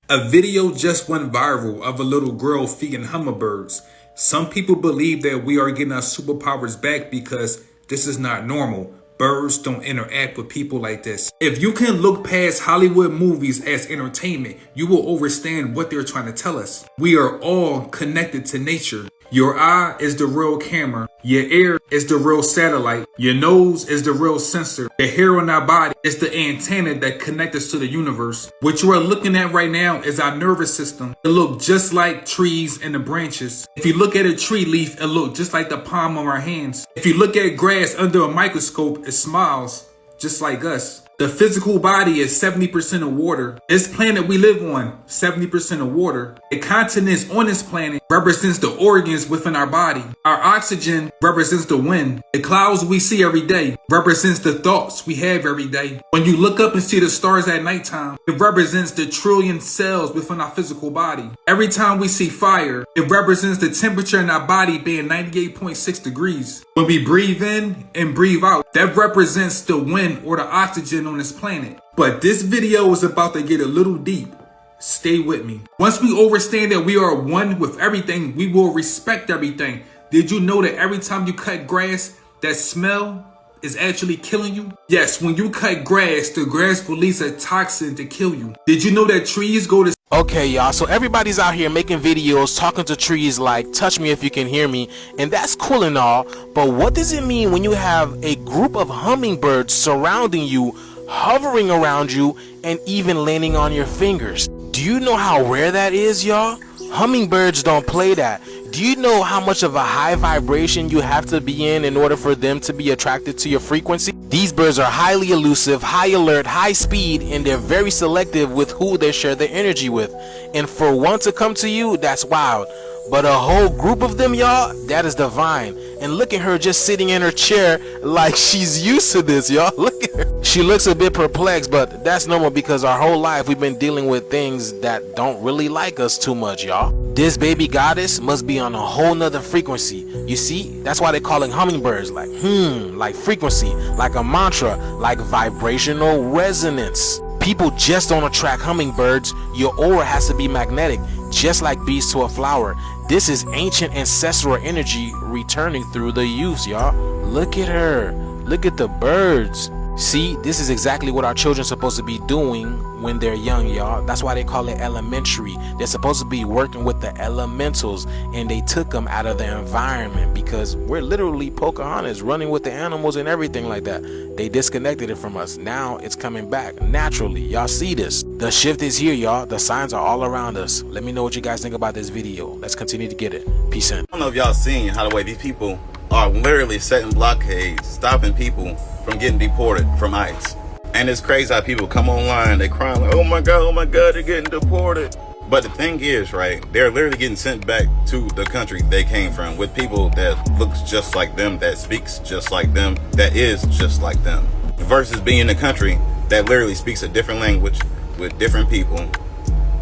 A video just went viral of a little girl feeding hummingbirds. Some people believe that we are getting our superpowers back because this is not normal. Birds don't interact with people like this. If you can look past Hollywood movies as entertainment, you will understand what they're trying to tell us. We are all connected to nature. Your eye is the real camera. Your ear is the real satellite. Your nose is the real sensor. The hair on our body is the antenna that connects us to the universe. What you are looking at right now is our nervous system. It looks just like trees and the branches. If you look at a tree leaf, it looks just like the palm of our hands. If you look at grass under a microscope, it smiles just like us. The physical body is 70% of water. This planet we live on, 70% of water. The continents on this planet represents the organs within our body. Our oxygen represents the wind. The clouds we see every day represents the thoughts we have every day. When you look up and see the stars at nighttime, it represents the trillion cells within our physical body. Every time we see fire, it represents the temperature in our body being 98.6 degrees. When we breathe in and breathe out, that represents the wind or the oxygen on this planet. But this video is about to get a little deep. Stay with me. Once we understand that we are one with everything, we will respect everything. Did you know that every time you cut grass, that smell is actually killing you? Yes, when you cut grass, the grass releases a toxin to kill you. Did you know that trees go to... Okay, y'all, so everybody's out here making videos, talking to trees like, touch me if you can hear me, and that's cool and all, but what does it mean when you have a group of hummingbirds surrounding you, hovering around you, and even landing on your fingers? Do you know how rare that is, y'all? Hummingbirds don't play that. Do you know how much of a high vibration you have to be in order for them to be attracted to your frequency? These birds are highly elusive, high alert, high speed, and they're very selective with who they share their energy with. And for one to come to you, that's wild. But a whole group of them, y'all, that is divine. And look at her just sitting in her chair like she's used to this, y'all. Look at her. She looks a bit perplexed, but that's normal because our whole life we've been dealing with things that don't really like us too much, y'all. This baby goddess must be on a whole nother frequency. You see, that's why they're calling hummingbirds like frequency, like a mantra, like vibrational resonance. People just don't attract hummingbirds. Your aura has to be magnetic, just like bees to a flower. This is ancient ancestral energy returning through the use, y'all. Look at her. Look at the birds. See, this is exactly what our children are supposed to be doing when they're young, y'all. That's why they call it elementary. They're supposed to be working with the elementals, and they took them out of the environment because we're literally Pocahontas running with the animals and everything like that. They disconnected it from us. Now it's coming back naturally. Y'all see this? The shift is here, y'all. The signs are all around us. Let me know what you guys think about this video. Let's continue to get it. Peace in. I don't know if y'all seen how the way these people are literally setting blockades, stopping people from getting deported from ICE. And it's crazy how people come online, they crying like, oh my God, they're getting deported. But the thing is, right, they're literally getting sent back to the country they came from with people that looks just like them, that speaks just like them, that is just like them. Versus being in a country that literally speaks a different language with different people,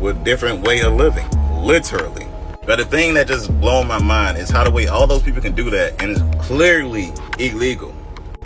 with different way of living, literally. But the thing that just blows my mind is how the way all those people can do that, and it's clearly illegal.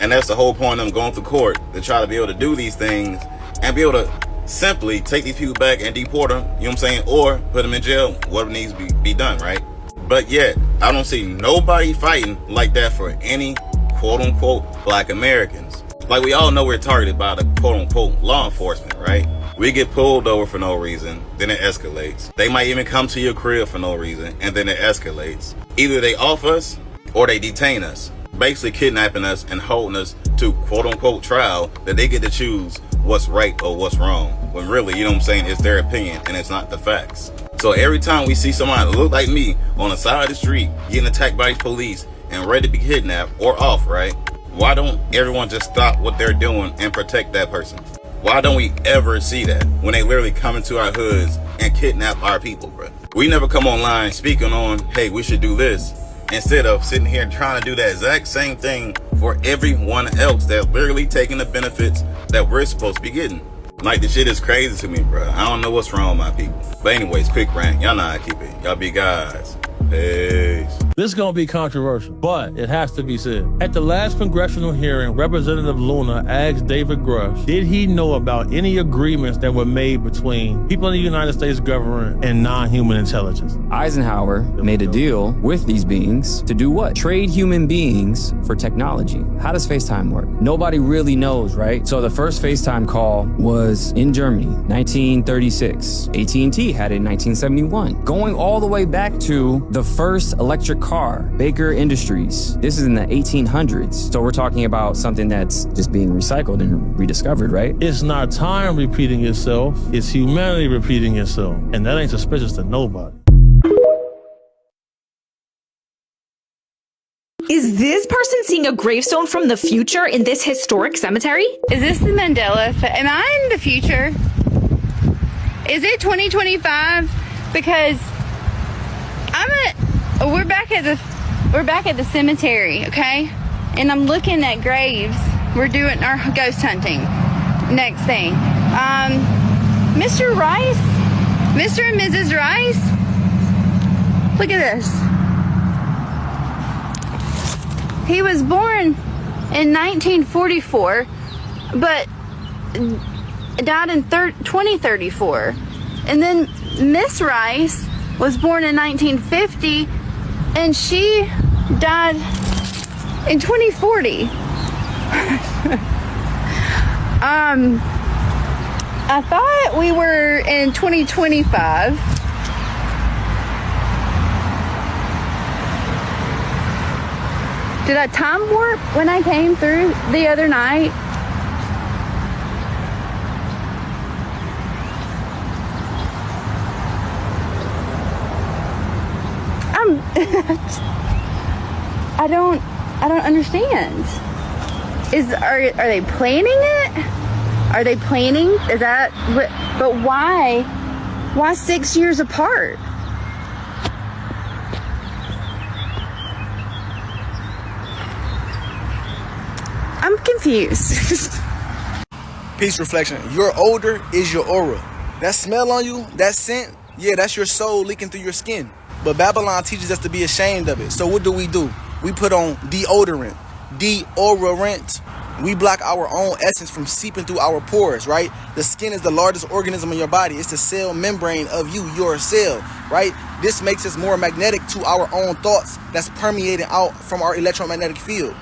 And that's the whole point of them going to court, to try to be able to do these things and be able to simply take these people back and deport them, you know what I'm saying, or put them in jail, whatever needs to be done, right? But yet, I don't see nobody fighting like that for any quote-unquote black Americans. Like, we all know we're targeted by the quote-unquote law enforcement, right? We get pulled over for no reason, then it escalates. They might even come to your crib for no reason, and then it escalates. Either they off us or they detain us, basically kidnapping us and holding us to quote-unquote trial that they get to choose what's right or what's wrong, when really, you know what I'm saying, it's their opinion and it's not the facts. So every time we see somebody look like me on the side of the street getting attacked by police and ready to be kidnapped or off, right, why don't everyone just stop what they're doing and protect that person? Why don't we ever see that when they literally come into our hoods and kidnap our people, bro? We never come online speaking on, hey, we should do this, instead of sitting here trying to do that exact same thing for everyone else that's literally taking the benefits that we're supposed to be getting. Like, the shit is crazy to me, bro. I don't know what's wrong with my people. But anyways, quick rant. Y'all know how I keep it. Y'all be guys. Peace. This is going to be controversial, but it has to be said. At the last congressional hearing, Representative Luna asked David Grush, did he know about any agreements that were made between people in the United States government and non-human intelligence? Eisenhower made a deal with these beings to do what? Trade human beings for technology. How does FaceTime work? Nobody really knows, right? So the first FaceTime call was in Germany, 1936. AT&T had it in 1971. Going all the way back to the first electric car, Baker Industries. This is in the 1800s. So we're talking about something that's just being recycled and rediscovered, right? It's not time repeating itself, it's humanity repeating itself. And that ain't suspicious to nobody. Is this person seeing a gravestone from the future in this historic cemetery? Is this the Mandela effect? Am I in the future? Is it 2025? Because we're back at the cemetery, okay? And I'm looking at graves. We're doing our ghost hunting. Next thing. Mr. Rice? Mr. and Mrs. Rice? Look at this. He was born in 1944, but died in 2034. And then Miss Rice was born in 1950, and she died in 2040. I thought we were in 2025. Did I time warp when I came through the other night? I don't understand. Are they planning it? Are they planning? Is that what? But why? Why 6 years apart? I'm confused. Peace reflection. Your odor is your aura. That smell on you, that scent, yeah, that's your soul leaking through your skin. But Babylon teaches us to be ashamed of it. So what do? We put on deodorant. We block our own essence from seeping through our pores, right? The skin is the largest organism in your body. It's the cell membrane of you, your cell, right? This makes us more magnetic to our own thoughts that's permeating out from our electromagnetic field.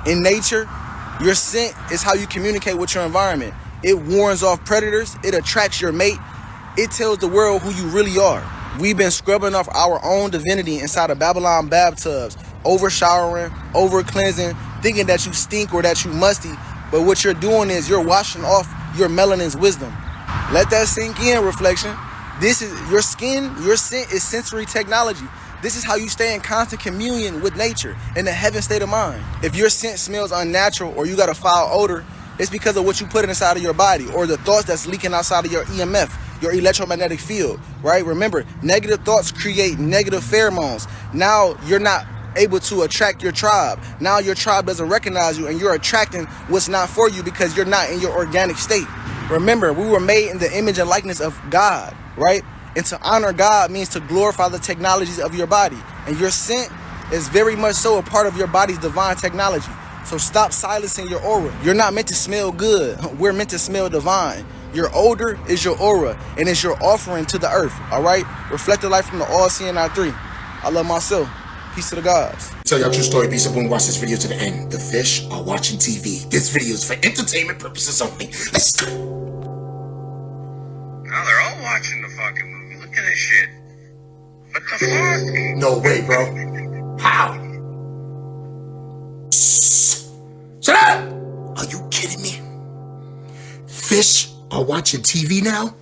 In nature, your scent is how you communicate with your environment. It warns off predators. It attracts your mate. It tells the world who you really are. We've been scrubbing off our own divinity inside of Babylon bathtubs, over showering, over cleansing, thinking that you stink or that you musty. But what you're doing is you're washing off your melanin's wisdom. Let that sink in, reflection. This is your skin, your scent is sensory technology. This is how you stay in constant communion with nature in the heaven state of mind. If your scent smells unnatural or you got a foul odor, it's because of what you put inside of your body or the thoughts that's leaking outside of your EMF, your electromagnetic field, right? Remember, negative thoughts create negative pheromones. Now you're not able to attract your tribe. Now your tribe doesn't recognize you and you're attracting what's not for you because you're not in your organic state. Remember, we were made in the image and likeness of God, right? And to honor God means to glorify the technologies of your body. And your scent is very much so a part of your body's divine technology. So stop silencing your aura. You're not meant to smell good. We're meant to smell divine. Your odor is your aura, and it's your offering to the earth, all right? Reflect the light from the all-seeing I3. I love myself. Peace to the gods. Tell y'all true story. Peace up and watch this video to the end. The fish are watching TV. This video is for entertainment purposes only. Let's go. Now they're all watching the fucking movie. Look at this shit. What the fuck? No way, bro. How? Shut up! Are you kidding me? Fish are watching TV now?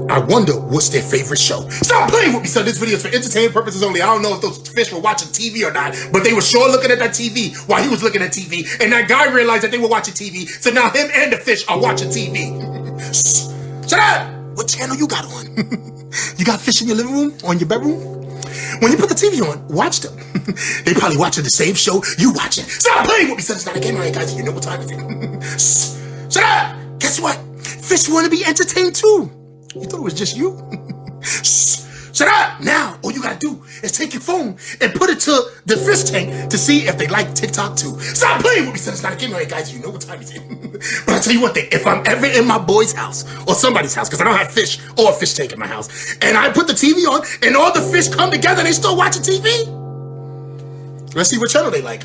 I wonder what's their favorite show. Stop playing with me, son. This video is for entertainment purposes only. I don't know if those fish were watching TV or not, but they were sure looking at that TV while he was looking at TV, and that guy realized that they were watching TV, so now him and the fish are watching TV. Shut up! What channel you got on? You got fish in your living room, or in your bedroom? When you put the TV on, watch them. They probably watching the same show you watching. Stop playing with me, son. It's not a game, alright, guys? You know what time it is. Shut up! Guess what? Fish want to be entertained too. You thought it was just you? Shut up! Now, all you gotta do do is take your phone and put it to the fish tank to see if they like TikTok too. Stop playing with me, son. It's not a game. All right, guys, you know what time it is. But I'll tell you one thing. If I'm ever in my boy's house or somebody's house, because I don't have fish or a fish tank in my house, and I put the TV on and all the fish come together and they still watching TV, let's see what channel they like.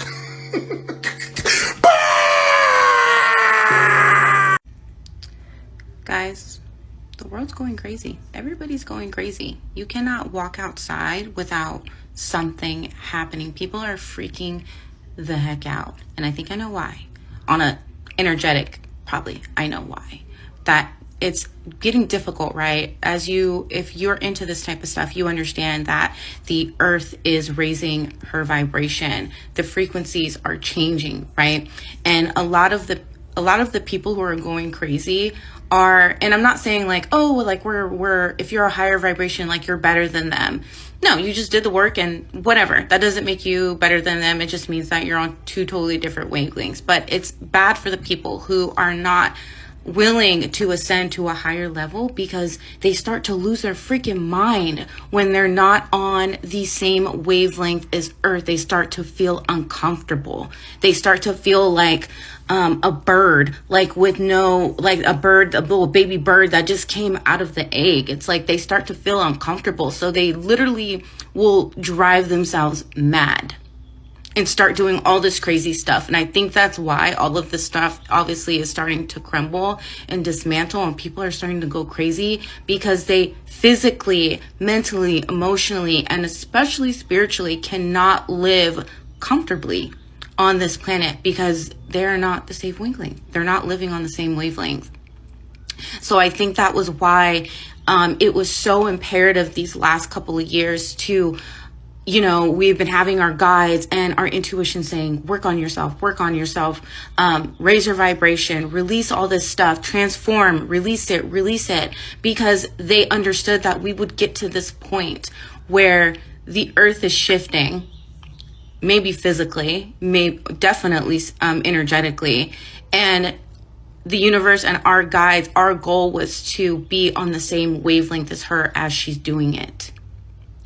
Guys, the world's going crazy. Everybody's going crazy. You cannot walk outside without something happening. People are freaking the heck out. And I think I know why. On a energetic, probably, I know why. That it's getting difficult, right? If you're into this type of stuff, you understand that the earth is raising her vibration. The frequencies are changing, right? And a lot of the people who are going crazy are, and I'm not saying like, oh, like we're if you're a higher vibration, like you're better than them. No, you just did the work and whatever. That doesn't make you better than them. It just means that you're on two totally different wavelengths. But it's bad for the people who are not willing to ascend to a higher level, because they start to lose their freaking mind when they're not on the same wavelength as Earth. They start to feel uncomfortable. They start to feel like a bird, like a little baby bird that just came out of the egg. It's like they start to feel uncomfortable. So they literally will drive themselves mad and start doing all this crazy stuff. And I think that's why all of this stuff obviously is starting to crumble and dismantle, and people are starting to go crazy because they physically, mentally, emotionally, and especially spiritually cannot live comfortably on this planet because they're not the same wavelength. They're not living on the same wavelength. So I think that was why it was so imperative these last couple of years to, we've been having our guides and our intuition saying, work on yourself, raise your vibration, release all this stuff, transform, release it, because they understood that we would get to this point where the earth is shifting, maybe physically, definitely energetically, and the universe and our guides, our goal was to be on the same wavelength as her as she's doing it.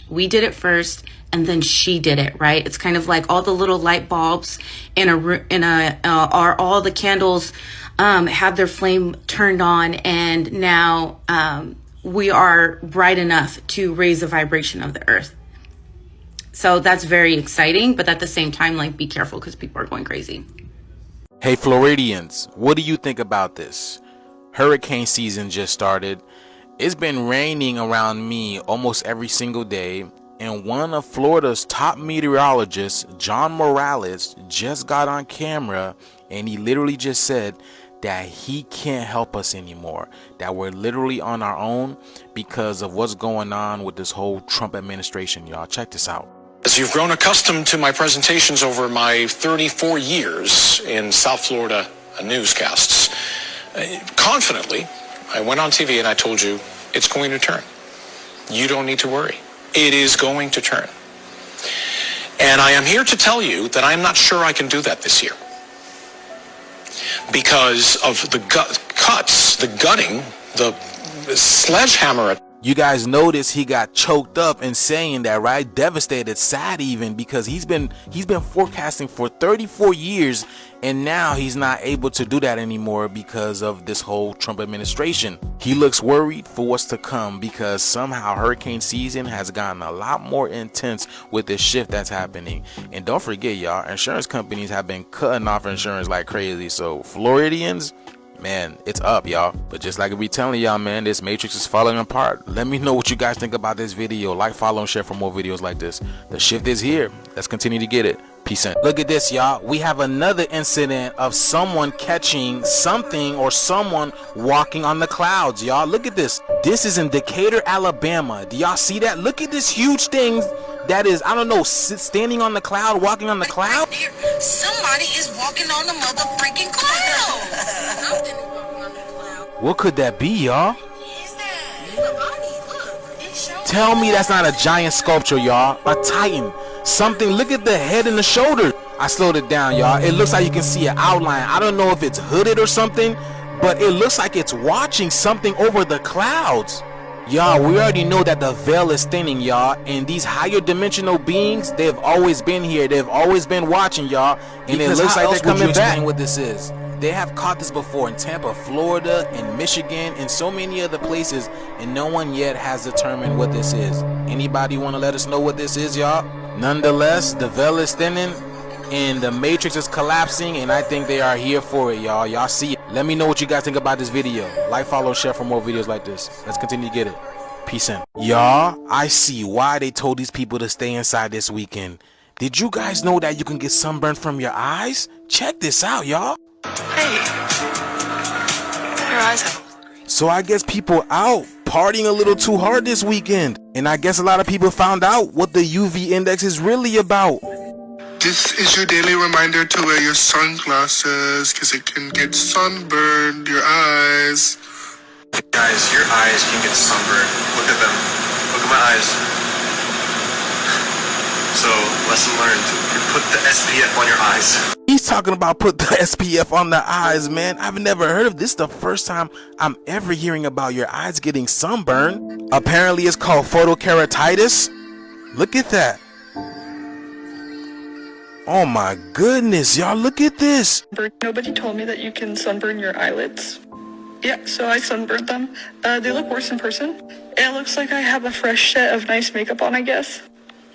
We did it first, and then she did it, right? It's kind of like all the little light bulbs all the candles had their flame turned on, and now we are bright enough to raise the vibration of the earth. So that's very exciting, but at the same time, like, be careful because people are going crazy. Hey Floridians, what do you think about this? Hurricane season just started. It's been raining around me almost every single day, and one of Florida's top meteorologists, John Morales, just got on camera and he literally just said that he can't help us anymore, that we're literally on our own because of what's going on with this whole Trump administration. Y'all, check this out. As you've grown accustomed to my presentations over my 34 years in South Florida newscasts, confidently, I went on TV and I told you it's going to turn. You don't need to worry. It is going to turn. And I am here to tell you that I'm not sure I can do that this year because of the cuts, the gutting, the sledgehammer. You guys notice he got choked up in saying that, right? Devastated, sad even, because he's been forecasting for 34 years, and now he's not able to do that anymore because of this whole Trump administration. He looks worried for what's to come because somehow hurricane season has gotten a lot more intense with this shift that's happening. And don't forget, y'all, insurance companies have been cutting off insurance like crazy. So Floridians, man, it's up, y'all. But just like we telling y'all, man, this matrix is falling apart. Let me know what you guys think about this video. Like, follow, and share for more videos like this. The shift is here. Let's continue to get it. Peace out. Look at this, y'all. We have another incident of someone catching something or someone walking on the clouds, y'all. Look at this. This is in Decatur, Alabama. Do y'all see that? Look at this huge thing that is, I don't know, standing on the cloud, walking on the cloud. Somebody is walking on the mother freaking cloud. What could that be, y'all? Tell me that's not a giant sculpture, y'all. A titan. Something. Look at the head and the shoulder. I slowed it down, y'all. It looks like you can see an outline. I don't know if it's hooded or something, but it looks like it's watching something over the clouds. Y'all, we already know that the veil is thinning, y'all, and these higher dimensional beings, they've always been here. They've always been watching, y'all, and it looks like they're coming back. What this is? They have caught this before in Tampa, Florida, and Michigan, and so many other places, and no one yet has determined what this is. Anybody want to let us know what this is, y'all? Nonetheless, the veil is thinning, and the matrix is collapsing, and I think they are here for it, y'all. Y'all see it. Let me know what you guys think about this video. Like, follow, share for more videos like this. Let's continue to get it. Peace in. Y'all, I see why they told these people to stay inside this weekend. Did you guys know that you can get sunburned from your eyes? Check this out, y'all. Hey, your eyes have. So I guess people out partying a little too hard this weekend. And I guess a lot of people found out what the UV index is really about. This is your daily reminder to wear your sunglasses because it can get sunburned, your eyes. Guys, your eyes can get sunburned. Look at them. Look at my eyes. So, lesson learned. You put the SPF on your eyes. He's talking about put the SPF on the eyes, man. I've never heard of this. The first time I'm ever hearing about your eyes getting sunburned. Apparently it's called photokeratitis. Look at that. Oh my goodness, y'all, look at this. Nobody told me that you can sunburn your eyelids. Yeah, so I sunburned them. They look worse in person. It looks like I have a fresh set of nice makeup on, I guess.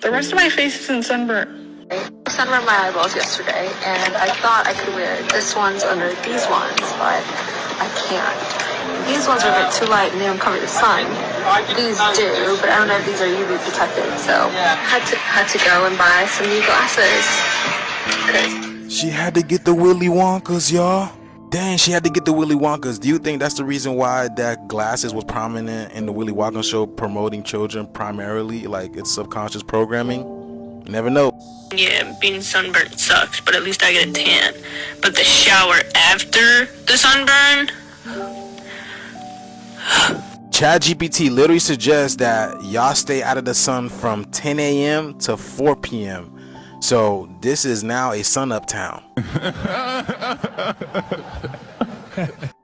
The rest of my face isn't sunburnt. I sunburned my eyeballs yesterday, and I thought I could wear this one's under these ones, but I can't. These ones are a bit too light and they don't cover the sun. These do, but I don't know if these are UV protected, so I had to go and buy some new glasses. Okay. She had to get the Willy Wonkas, y'all. Dang, she had to get the Willy Wonkas. Do you think that's the reason why that glasses was prominent in the Willy Wonka show, promoting children primarily, like it's subconscious programming? You never know. Yeah, being sunburned sucks, but at least I get a tan. But the shower after the sunburn? ChatGPT literally suggests that y'all stay out of the sun from 10 a.m. to 4 p.m. So this is now a sun up town.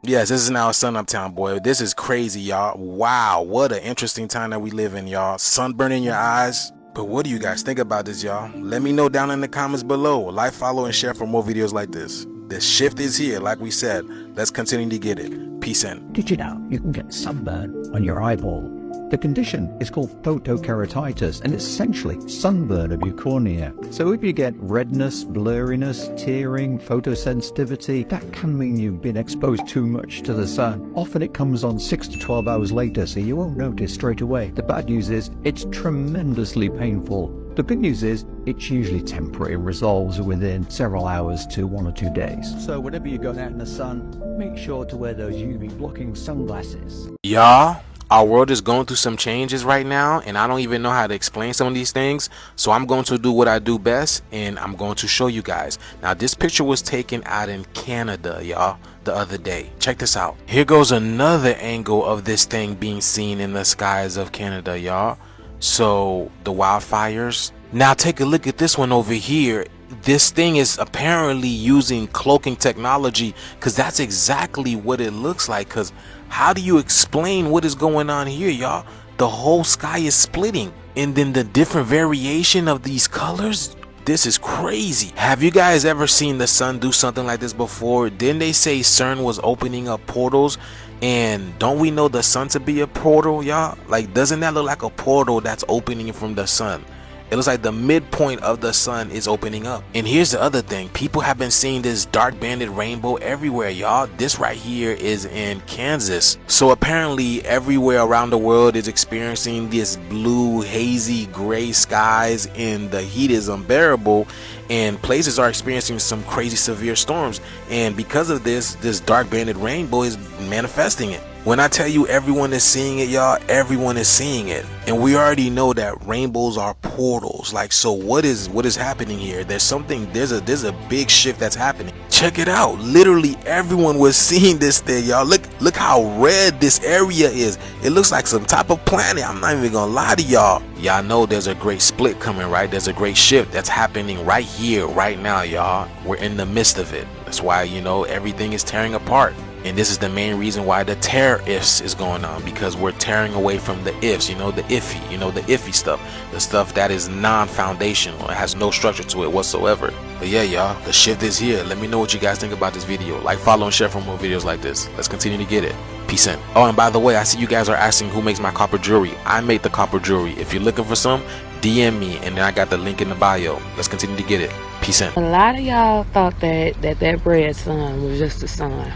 Yes, this is now a sun up town, boy. This is crazy, y'all. Wow, what an interesting time that we live in, y'all. Sunburn in your eyes. But what do you guys think about this, y'all? Let me know down in the comments below. Like, follow, and share for more videos like this. The shift is here, like we said. Let's continue to get it. Peace in. Did you know you can get sunburn on your eyeball? The condition is called photokeratitis, and it's essentially sunburn of your cornea. So if you get redness, blurriness, tearing, photosensitivity, that can mean you've been exposed too much to the sun. Often it comes on 6 to 12 hours later, so you won't notice straight away. The bad news is it's tremendously painful. The good news is it's usually temporary and resolves within several hours to 1 or 2 days. So whenever you're going out in the sun, make sure to wear those UV blocking sunglasses. Y'all, our world is going through some changes right now, and I don't even know how to explain some of these things. So I'm going to do what I do best, and I'm going to show you guys. Now, this picture was taken out in Canada, y'all, the other day. Check this out. Here goes another angle of this thing being seen in the skies of Canada, y'all. So the wildfires. Now take a look at this one over here. This thing is apparently using cloaking technology, because that's exactly what it looks like. Because how do you explain what is going on here, y'all? The whole sky is splitting, and then the different variation of these colors. This is crazy. Have you guys ever seen the sun do something like this before? Didn't they say CERN was opening up portals? And don't we know the sun to be a portal, y'all? Like, doesn't that look like a portal that's opening from the sun? It looks like the midpoint of the sun is opening up. And here's the other thing. People have been seeing this dark banded rainbow everywhere, y'all. This right here is in Kansas. So apparently everywhere around the world is experiencing this blue, hazy, gray skies, and the heat is unbearable. And places are experiencing some crazy severe storms. And because of this dark banded rainbow is manifesting it. When I tell you everyone is seeing it, y'all, everyone is seeing it. And we already know that rainbows are portals. Like, so what is happening here? There's a big shift that's happening. Check it out. Literally everyone was seeing this thing, y'all. Look how red this area is. It looks like some type of planet. I'm not even gonna lie to y'all. Y'all know there's a great split coming, right? There's a great shift that's happening right here, right now, y'all. We're in the midst of it. That's why, you know, everything is tearing apart. And this is the main reason why the tear ifs is going on, because we're tearing away from the ifs, you know, the iffy, you know, the iffy stuff, the stuff that is non-foundational. It has no structure to it whatsoever. But yeah, y'all, the shift is here. Let me know what you guys think about this video. Like, follow, and share for more videos like this. Let's continue to get it. Peace in. Oh, and by the way, I see you guys are asking who makes my copper jewelry. I make the copper jewelry. If you're looking for some, DM me, and then I got the link in the bio. Let's continue to get it. Peace in. A lot of y'all thought that red sun was just the sun.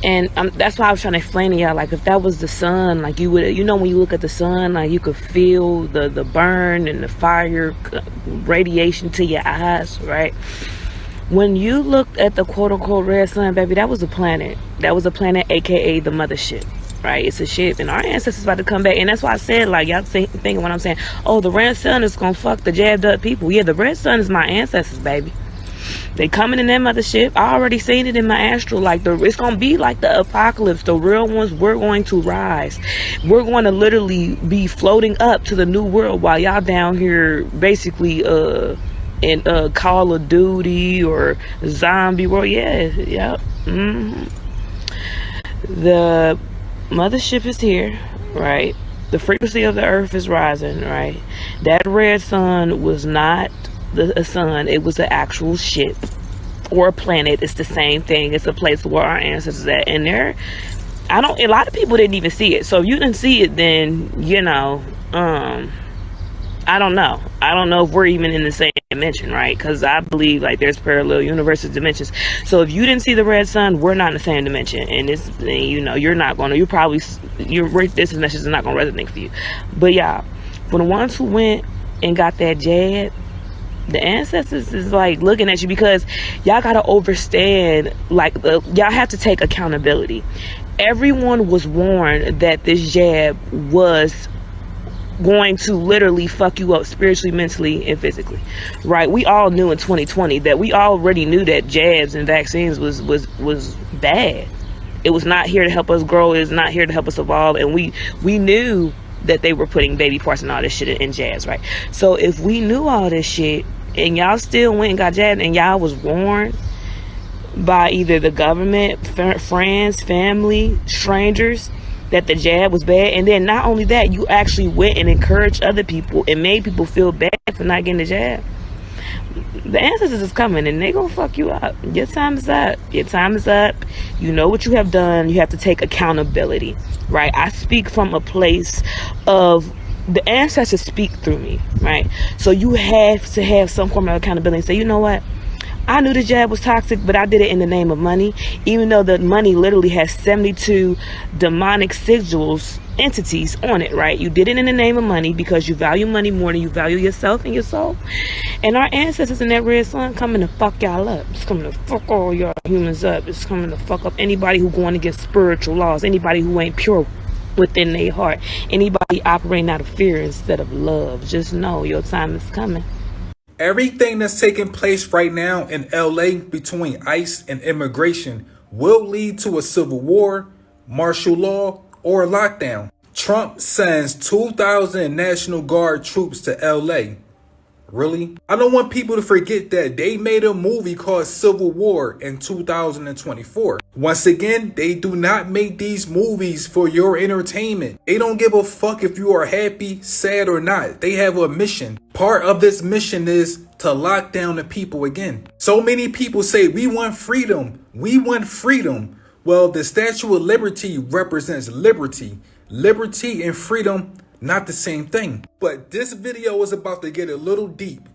And that's why I was trying to explain to y'all, like, if that was the sun, like, you would, you know, when you look at the sun, like, you could feel the burn and the fire radiation to your eyes, right? When you looked at the quote-unquote red sun, baby, that was a planet. That was a planet, aka the mothership, right? It's a ship, and our ancestors about to come back. And that's why I said, like, y'all thinking what I'm saying, oh, the red sun is gonna fuck the jabbed up people. Yeah, the red sun is my ancestors, baby. They coming in that mothership. I already seen it in my astral. Like, it's gonna be like the apocalypse. The real ones, we're going to rise. We're going to literally be floating up to the new world while y'all down here basically in Call of Duty or zombie world. Yeah. The mothership is here, right? The frequency of the earth is rising, right? That red sun was not a sun. It was an actual ship or a planet. It's the same thing. It's a place where our ancestors at, and there, a lot of people didn't even see it. So if you didn't see it, then, you know, I don't know if we're even in the same dimension, right? Because I believe, like, there's parallel universes, dimensions. So if you didn't see the red sun, we're not in the same dimension, and this, you know, your this message is not gonna resonate for you. But yeah, for the ones who went and got that jab, the ancestors is like looking at you, because y'all gotta understand, like, y'all have to take accountability. Everyone was warned that this jab was going to literally fuck you up spiritually, mentally, and physically, right? We all knew in 2020 that we already knew that jabs and vaccines was bad. It was not here to help us grow. It was not here to help us evolve, and we knew that they were putting baby parts and all this shit in jabs, right? So if we knew all this shit and y'all still went and got jabbed, and y'all was warned by either the government, friends, family, strangers, that the jab was bad, and then not only that, you actually went and encouraged other people and made people feel bad for not getting the jab, the ancestors is coming and they gonna fuck you up. Your time is up. Your time is up. You know what you have done. You have to take accountability, right? I speak from a place of the ancestors speak through me, right? So you have to have some form of accountability and say, you know what? I knew the jab was toxic, but I did it in the name of money, even though the money literally has 72 demonic sigils, entities on it, right? You did it in the name of money because you value money more than you value yourself and your soul. And our ancestors in that red sun coming to fuck y'all up. It's coming to fuck all y'all humans up. It's coming to fuck up anybody who going against spiritual laws, anybody who ain't pure within their heart, anybody operating out of fear instead of love. Just know your time is coming. Everything that's taking place right now in LA between ICE and immigration will lead to a civil war, martial law, or a lockdown. Trump sends 2,000 National Guard troops to LA. Really? I don't want people to forget that they made a movie called Civil War in 2024. Once again, they do not make these movies for your entertainment. They don't give a fuck if you are happy, sad, or not. They have a mission. Part of this mission is to lock down the people again. So many people say, we want freedom. We want freedom. Well, the Statue of Liberty represents liberty. Liberty and freedom, not the same thing. But this video is about to get a little deep.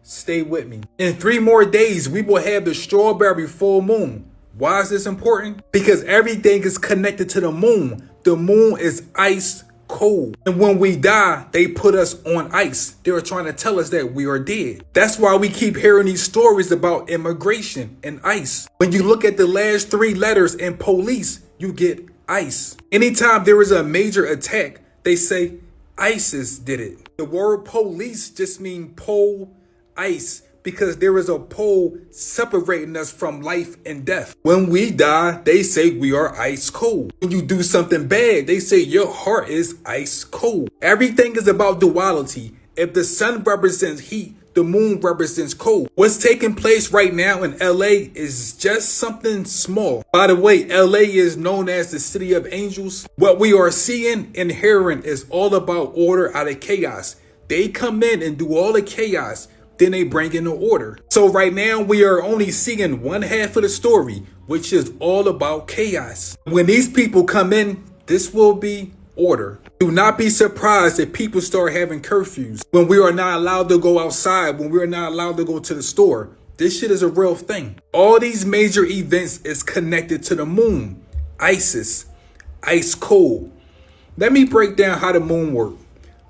Stay with me. In 3 more days, we will have the strawberry full moon. Why is this important? Because everything is connected to the moon. The moon is ice cold. And when we die, they put us on ice. They're trying to tell us that we are dead. That's why we keep hearing these stories about immigration and ICE. When you look at the last 3 letters in police, you get ICE. Anytime there is a major attack, they say ISIS did it. The word police just means pole, ice, because there is a pole separating us from life and death. When we die, they say we are ice cold. When you do something bad, they say your heart is ice cold. Everything is about duality. If the sun represents heat, The moon represents cold. What's taking place right now in LA is just something small. By the way, LA is known as the city of angels. What we are seeing and hearing is all about order out of chaos. They come in and do all the chaos, then they bring in the order. So right now we are only seeing one half of the story, which is all about chaos. When these people come in, this will be order. Do not be surprised if people start having curfews, when we are not allowed to go outside, when we are not allowed to go to the store. This shit is a real thing. All these major events is connected to the moon. Isis, ice cold. Let me break down how the moon works.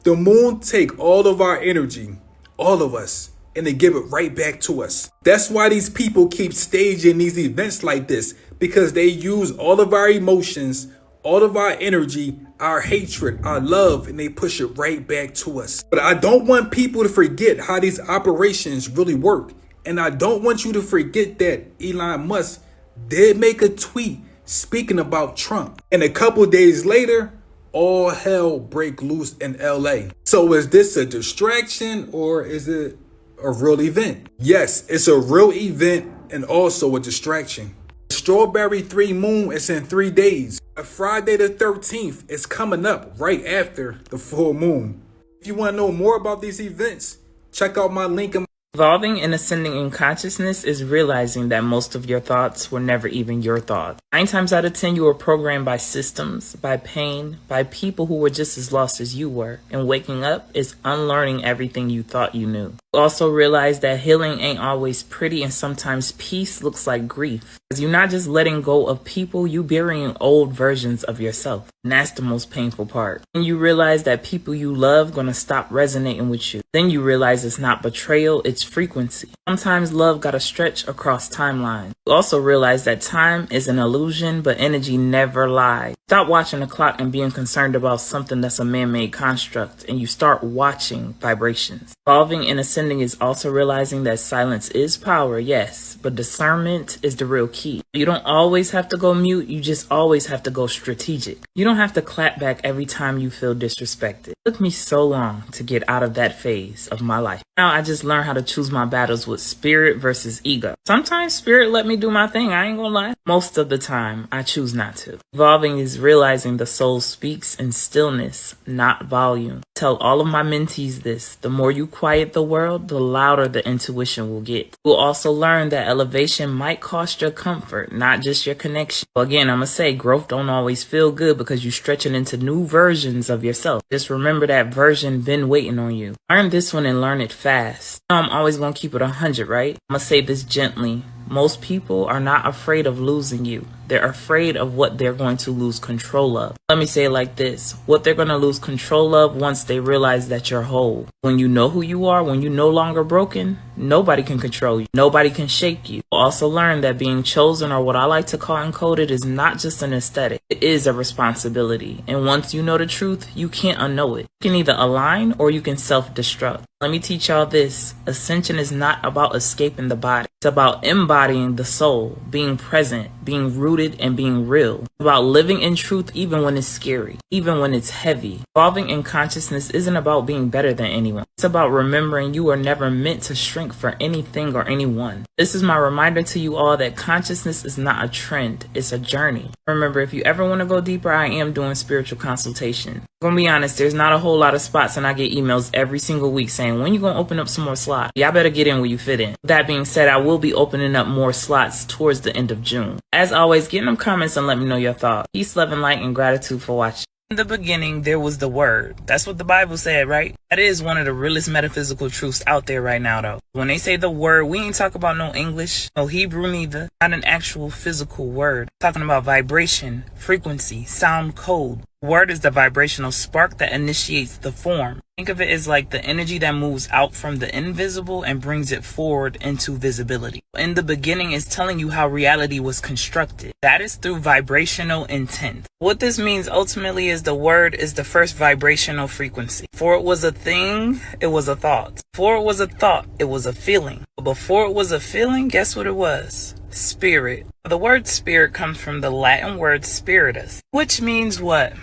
The moon take all of our energy, all of us, and they give it right back to us. That's why these people keep staging these events like this, because they use all of our emotions, all of our energy, our hatred, our love, and they push it right back to us. But I don't want people to forget how these operations really work. And I don't want you to forget that Elon Musk did make a tweet speaking about Trump. And a couple days later, all hell break loose in LA. So is this a distraction or is it a real event? Yes, it's a real event and also a distraction. Strawberry 3 moon is in 3 days. Friday the 13th is coming up right after the full moon. If you want to know more about these events, check out my link in. Evolving and ascending in consciousness is realizing that most of your thoughts were never even your thoughts. 9 times out of 10, you were programmed by systems, by pain, by people who were just as lost as you were. And waking up is unlearning everything you thought you knew. You also realize that healing ain't always pretty, and sometimes peace looks like grief. Because you're not just letting go of people, you burying old versions of yourself. And that's the most painful part. And you realize that people you love gonna stop resonating with you. Then you realize it's not betrayal, it's frequency. Sometimes love gotta stretch across timelines. You also realize that time is an illusion, but energy never lies. Stop watching the clock and being concerned about something that's a man-made construct, and you start watching vibrations. Evolving and ascending is also realizing that silence is power, yes, but discernment is the real key. You don't always have to go mute, you just always have to go strategic. You don't have to clap back every time you feel disrespected. It took me so long to get out of that phase of my life. Now I just learn how to choose my battles with spirit versus ego. Sometimes spirit let me do my thing, I ain't gonna lie. Most of the time, I choose not to. Evolving is realizing the soul speaks in stillness, not volume. Tell all of my mentees this: the more you quiet the world, the louder the intuition will get. You'll also learn that elevation might cost your comfort, not just your connection. Well, again, I'm gonna say growth don't always feel good because you're stretching into new versions of yourself. Just remember that version been waiting on you. Learn this one and learn it fast. I'm always gonna keep it 100, right? I'm gonna say this gently. Most people are not afraid of losing you. They're afraid of what they're going to lose control of. Let me say it like this: what they're going to lose control of once they realize that you're whole. When you know who you are, when you're no longer broken, nobody can control you. Nobody can shake you. You'll also learn that being chosen, or what I like to call encoded, is not just an aesthetic. It is a responsibility. And once you know the truth, you can't unknow it. You can either align or you can self-destruct. Let me teach y'all this: ascension is not about escaping the body. It's about embodying the soul, being present, being rooted, and being real. It's about living in truth even when it's scary, even when it's heavy. Evolving in consciousness isn't about being better than anyone. It's about remembering you are never meant to shrink for anything or anyone. This is my reminder to you all that consciousness is not a trend, it's a journey. Remember, if you ever want to go deeper, I am doing spiritual consultation. I'm gonna be honest, there's not a whole lot of spots, and I get emails every single week saying, when you gonna open up some more slots? Y'all better get in where you fit in. That being said, I will be opening up more slots towards the end of June. As always, get in them comments and let me know your thoughts. Peace, love, and light, and gratitude for watching. In the beginning, there was the Word. That's what the Bible said, right? That is one of the realest metaphysical truths out there right now, though. When they say the Word, we ain't talking about no English, no Hebrew neither. Not an actual physical word. We're talking about vibration, frequency, sound code. Word is the vibrational spark that initiates the form. Think of it as like the energy that moves out from the invisible and brings it forward into visibility. In the beginning is telling you how reality was constructed. That is through vibrational intent. What this means ultimately is the word is the first vibrational frequency. Before it was a thing, it was a thought. Before it was a thought, it was a feeling. But before it was a feeling, guess what it was? Spirit. The word spirit comes from the Latin word spiritus, which means what?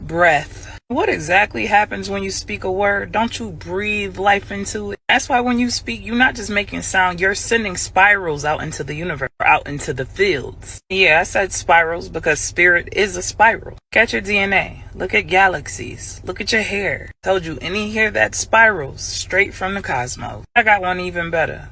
Breath. What exactly happens when you speak a word? Don't you breathe life into it? That's why when you speak, you're not just making sound, you're sending spirals out into the universe, out into the fields. Yeah, I said spirals because spirit is a spiral. Look at your DNA. Look at galaxies. Look at your hair. Told you any hair that spirals straight from the cosmos. I got one even better.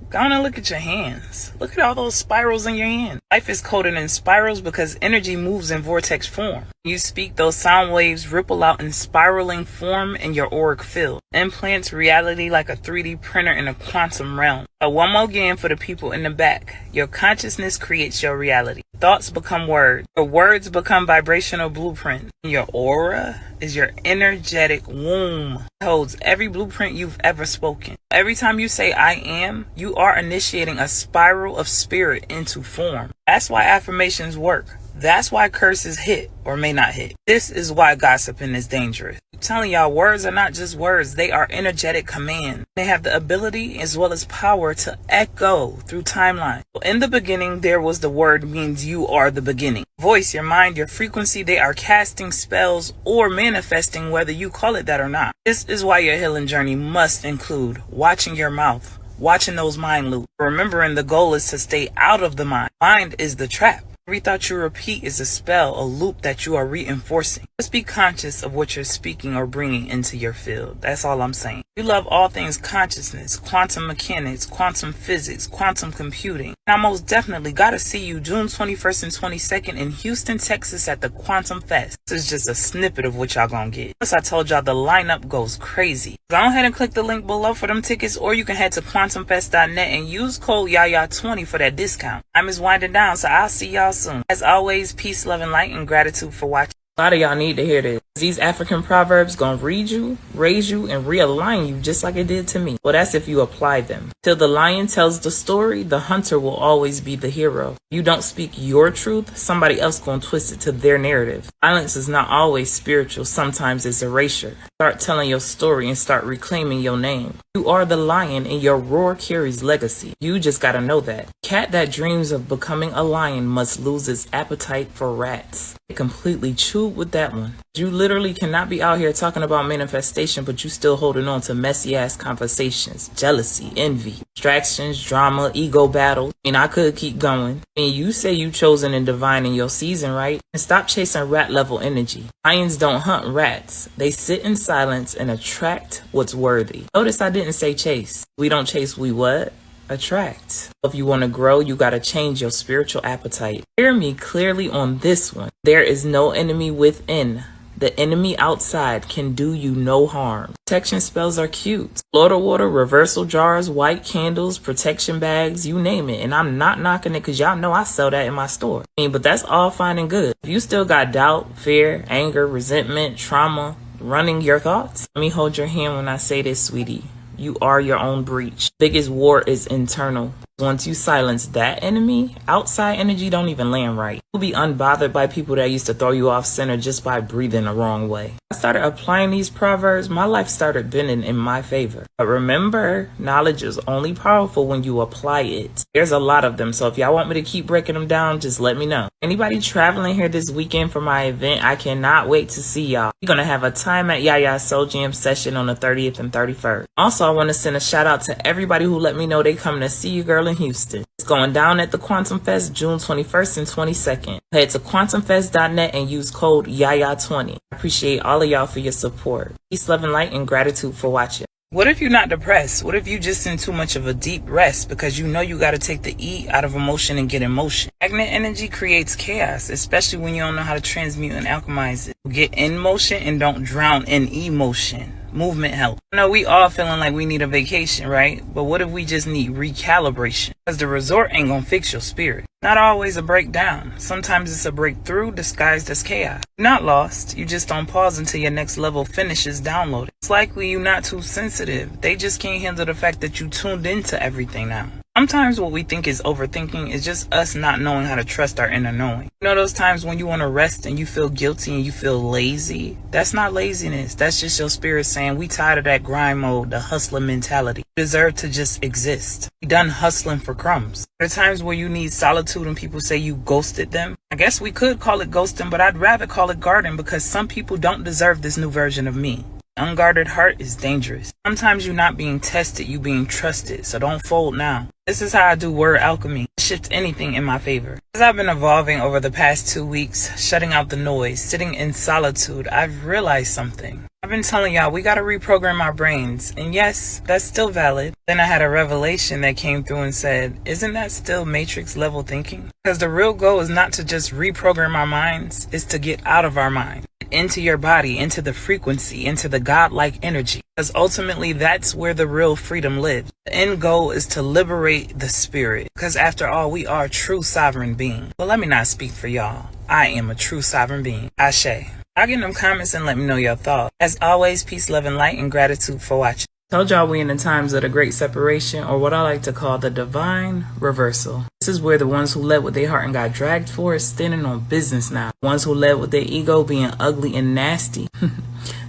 Go on and look at your hands. Look at all those spirals in your hand. Life is coded in spirals because energy moves in vortex form. You speak, those sound waves ripple out in spiraling form in your auric field. Implants reality like a 3D printer in a quantum realm. One more again for the people in the back. Your consciousness creates your reality. Thoughts become words. Your words become vibrational blueprint. Your aura is your energetic womb. It holds every blueprint you've ever spoken. Every time you say I am, you are initiating a spiral of spirit into form. That's why affirmations work. That's why curses hit or may not hit. This is why gossiping is dangerous. I'm telling y'all, words are not just words. They are energetic commands. They have the ability as well as power to echo through timeline. In the beginning, there was the word means you are the beginning. Voice, your mind, your frequency, they are casting spells or manifesting whether you call it that or not. This is why your healing journey must include watching your mouth, watching those mind loops. Remembering the goal is to stay out of the mind. Mind is the trap. Every thought you repeat is a spell, a loop that you are reinforcing. Just be conscious of what you're speaking or bringing into your field. That's all I'm saying. You love all things consciousness, quantum mechanics, quantum physics, quantum computing. And I most definitely gotta see you June 21st and 22nd in Houston, Texas at the Quantum Fest. This is just a snippet of what y'all gonna get. Plus I told y'all the lineup goes crazy. Go ahead and click the link below for them tickets, or you can head to quantumfest.net and use code YAYA20 for that discount. I'm just winding down, so I'll see y'all soon. As always, peace, love, and light, and gratitude for watching. A lot of y'all need to hear this. These African proverbs gonna read you, raise you, and realign you just like it did to me. Well, that's if you apply them. Till the lion tells the story, the hunter will always be the hero. You don't speak your truth, somebody else gonna twist it to their narrative. Violence is not always spiritual, sometimes it's erasure. Start telling your story and start reclaiming your name. You are the lion and your roar carries legacy. You just gotta know that. Cat that dreams of becoming a lion must lose its appetite for rats. I completely chewed with that one. You literally cannot be out here talking about manifestation, but you still holding on to messy ass conversations, jealousy, envy, distractions, drama, ego battles. I mean, I could keep going. I mean, you say you chosen and divine in your season, right? And stop chasing rat level energy. Lions don't hunt rats. They sit in silence and attract what's worthy. Notice I didn't say chase. We don't chase, we what? Attract. If you want to grow, you got to change your spiritual appetite. Hear me clearly on this one. There is no enemy within. The enemy outside can do you no harm. Protection spells are cute. Florida water, reversal jars, white candles, protection bags, you name it. And I'm not knocking it because y'all know I sell that in my store. But that's all fine and good. If you still got doubt, fear, anger, resentment, trauma running your thoughts, let me hold your hand when I say this, sweetie. You are your own breach. Biggest war is internal. Once you silence that enemy, outside energy don't even land right. You'll be unbothered by people that used to throw you off center just by breathing the wrong way. I started applying these proverbs, my life started bending in my favor. But remember, knowledge is only powerful when you apply it. There's a lot of them, so if y'all want me to keep breaking them down, just let me know. Anybody traveling here this weekend for my event, I cannot wait to see y'all. We're gonna have a time at Yaya Soul Jam session on the 30th and 31st. Also, I want to send a shout out to everybody who let me know they coming to see you, girl, in Houston. It's going down at the Quantum Fest June 21st and 22nd. Head to quantumfest.net and use code YAYA20. I appreciate all of y'all for your support. Peace, love, and light, and gratitude for watching. What if you're not depressed? What if you just in too much of a deep rest because you know you got to take the E out of emotion and get emotion? Magnet energy creates chaos, especially when you don't know how to transmute and alchemize it. Get in motion and don't drown in emotion. Movement help. I know we all feeling like we need a vacation, right? But what if we just need recalibration? Because the resort ain't gonna fix your spirit. Not always a breakdown. Sometimes it's a breakthrough disguised as chaos. You're not lost. You just don't pause until your next level finishes downloading. It's likely you're not too sensitive. They just can't handle the fact that you tuned into everything now. Sometimes what we think is overthinking is just us not knowing how to trust our inner knowing. You know those times when you want to rest and you feel guilty and you feel lazy? That's not laziness. That's just your spirit saying we tired of that grind mode, the hustling mentality. You deserve to just exist. We done hustling for crumbs. There are times where you need solitude and people say you ghosted them. I guess we could call it ghosting, but I'd rather call it guarding because some people don't deserve this new version of me. Unguarded heart is dangerous. Sometimes you're not being tested, you being trusted, so don't fold now. This is how I do word alchemy. Shift anything in my favor. As I've been evolving over the past 2 weeks, shutting out the noise, sitting in solitude, I've realized something. I've been telling y'all we gotta reprogram our brains, and yes, that's still valid. Then I had a revelation that came through and said, isn't that still matrix level thinking? Because the real goal is not to just reprogram our minds, it's to get out of our mind, into your body, into the frequency, into the godlike energy. Because ultimately that's where the real freedom lives. The end goal is to liberate the spirit. Because after all, we are true sovereign beings. But let me not speak for y'all. I am a true sovereign being. Ashe. I'll get in them comments and let me know your thoughts. As always, peace, love, and light, and gratitude for watching. Told y'all we in the times of the great separation, or what I like to call the divine reversal. This is where the ones who led with their heart and got dragged for is standing on business now. The ones who led with their ego being ugly and nasty,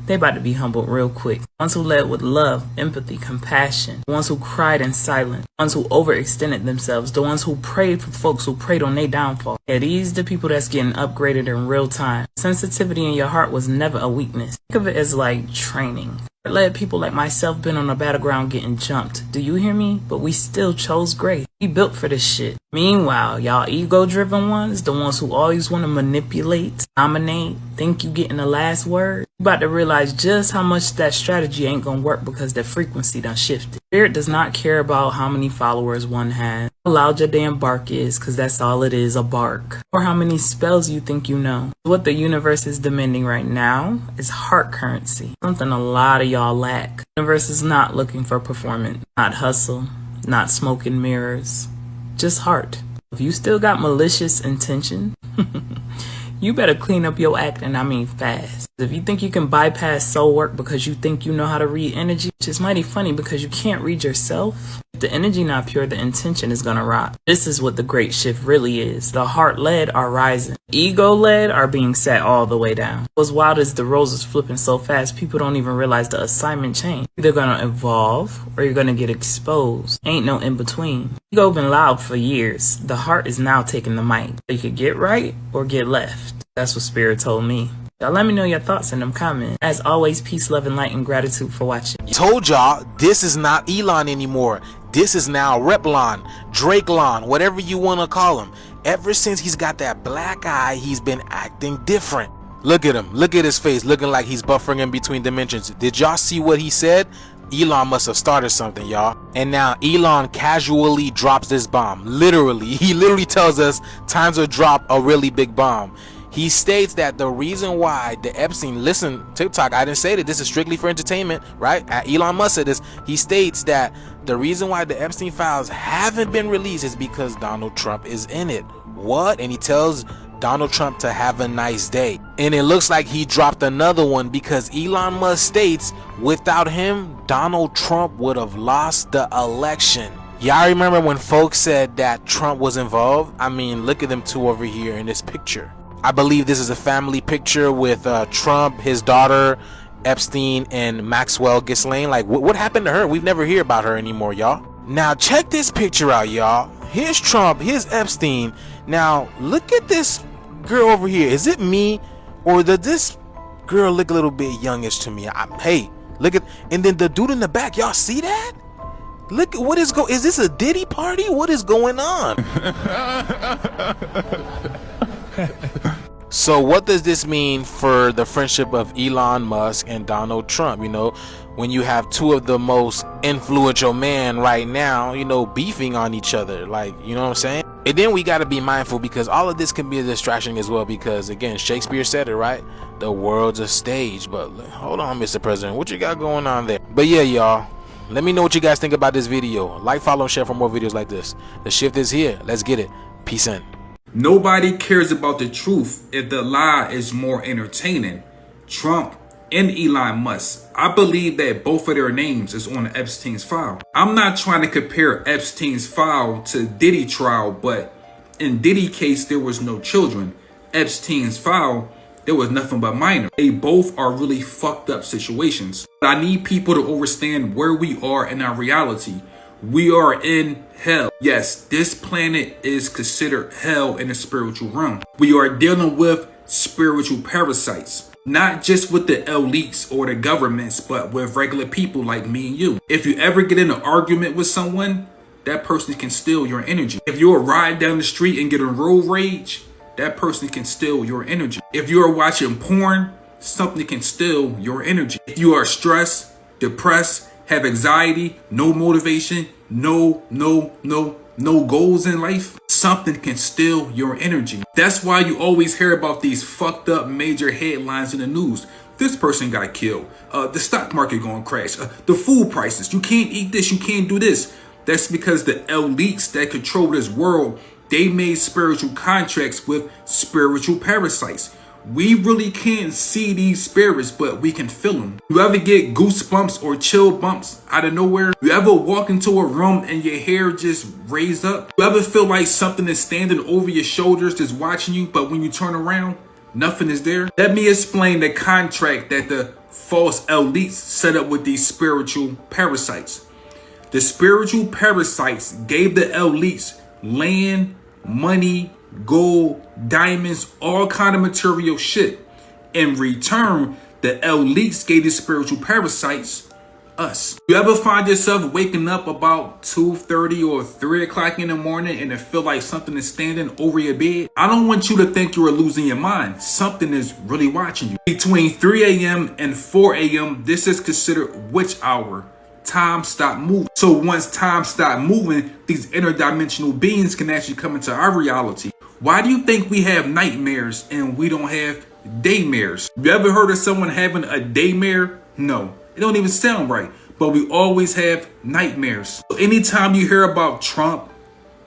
they about to be humbled real quick. The ones who led with love, empathy, compassion. The ones who cried in silence. The ones who overextended themselves. The ones who prayed for folks who prayed on their downfall. Yeah, these the people that's getting upgraded in real time. Sensitivity in your heart was never a weakness. Think of it as like training. Led people like myself been on the battleground getting jumped. Do you hear me? But we still chose grace. We built for this shit. Meanwhile, y'all ego-driven ones, the ones who always want to manipulate, dominate, think you getting the last word, you about to realize just how much that strategy ain't gonna work because the frequency done shifted. Spirit does not care about how many followers one has, how loud your damn bark is, because that's all it is, a bark, or how many spells you think you know. What the universe is demanding right now is heart currency, something a lot of y'all lack. The universe is not looking for performance, not hustle, not smoke and mirrors, just heart. If you still got malicious intention, you better clean up your act, and I mean fast. If you think you can bypass soul work because you think you know how to read energy, which is mighty funny because you can't read yourself, if the energy not pure, the intention is gonna rot. This is what the great shift really is. The heart-led are rising. Ego-led are being set all the way down. What's wild is the roles is flipping so fast, people don't even realize the assignment change. You're either gonna evolve or you're gonna get exposed. Ain't no in-between. Ego been loud for years. The heart is now taking the mic. You could get right or get left. That's what Spirit told me. Y'all let me know your thoughts in them comments. As always, peace, love, and light, and gratitude for watching. Told y'all, this is not Elon anymore. This is now Replon, Drakelon, whatever you want to call him. Ever since he's got that black eye, he's been acting different. Look at him. Look at his face, looking like he's buffering in between dimensions. Did y'all see what he said? Elon must have started something, y'all. And now Elon casually drops this bomb. Literally, he literally tells us time to drop a really big bomb. He states that the reason why the Epstein, listen, TikTok, I didn't say that this is strictly for entertainment, right? Elon Musk said this. He states that the reason why the Epstein files haven't been released is because Donald Trump is in it. What? And he tells Donald Trump to have a nice day. And it looks like he dropped another one because Elon Musk states without him, Donald Trump would have lost the election. Y'all remember when folks said that Trump was involved? I mean, look at them two over here in this picture. I believe this is a family picture with Trump, his daughter, Epstein, and Maxwell Ghislaine. Like, what happened to her? We've never heard about her anymore, y'all. Now, check this picture out, y'all. Here's Trump, here's Epstein. Now, look at this girl over here. Is it me? Or does this girl look a little bit youngish to me? Hey, look at, and then the dude in the back, y'all see that? Look, what is is this a Diddy party? What is going on? So what does this mean for the friendship of Elon Musk and Donald Trump? You know, when you have two of the most influential men right now, you know, beefing on each other, like, you know what I'm saying? And then we got to be mindful because all of this can be a distraction as well, because again, Shakespeare said it, right? The world's a stage. But hold on, Mr. President, what you got going on there? But yeah, y'all, let me know what you guys think about this video. Like, follow, and share for more videos like this. The shift is here. Let's get it. Peace in. Nobody cares about the truth if the lie is more entertaining. Trump and Elon Musk. I believe that both of their names is on Epstein's file. I'm not trying to compare Epstein's file to Diddy trial, but in Diddy case, there was no children. Epstein's file, there was nothing but minor. They both are really fucked up situations. But I need people to understand where we are in our reality. We are in hell. Yes, this planet is considered hell in the spiritual realm. We are dealing with spiritual parasites. Not just with the elites or the governments, but with regular people like me and you. If you ever get in an argument with someone, that person can steal your energy. If you're riding down the street and get a road rage, that person can steal your energy. If you are watching porn, something can steal your energy. If you are stressed, depressed, have anxiety, no motivation, no goals in life, something can steal your energy. That's why you always hear about these fucked up major headlines in the news. This person got killed. The stock market going to crash. The food prices. You can't eat this. You can't do this. That's because the elites that control this world, they made spiritual contracts with spiritual parasites. We really can't see these spirits, but we can feel them. You ever get goosebumps or chill bumps out of nowhere? You ever walk into a room and your hair just raised up? You ever feel like something is standing over your shoulders just watching you, but when you turn around, nothing is there? Let me explain the contract that the false elites set up with these spiritual parasites. The spiritual parasites gave the elites land, money, gold, diamonds, all kind of material shit. In return, the elites gave the spiritual parasites us. You ever find yourself waking up about 2:30 or 3 o'clock in the morning and it feel like something is standing over your bed? I don't want you to think you are losing your mind. Something is really watching you. Between 3 a.m. and 4 a.m., this is considered witch hour. Time stop moving. So once time stop moving, these interdimensional beings can actually come into our reality. Why do you think we have nightmares and we don't have daymares? You ever heard of someone having a daymare? No, it don't even sound right. But we always have nightmares. So anytime you hear about Trump,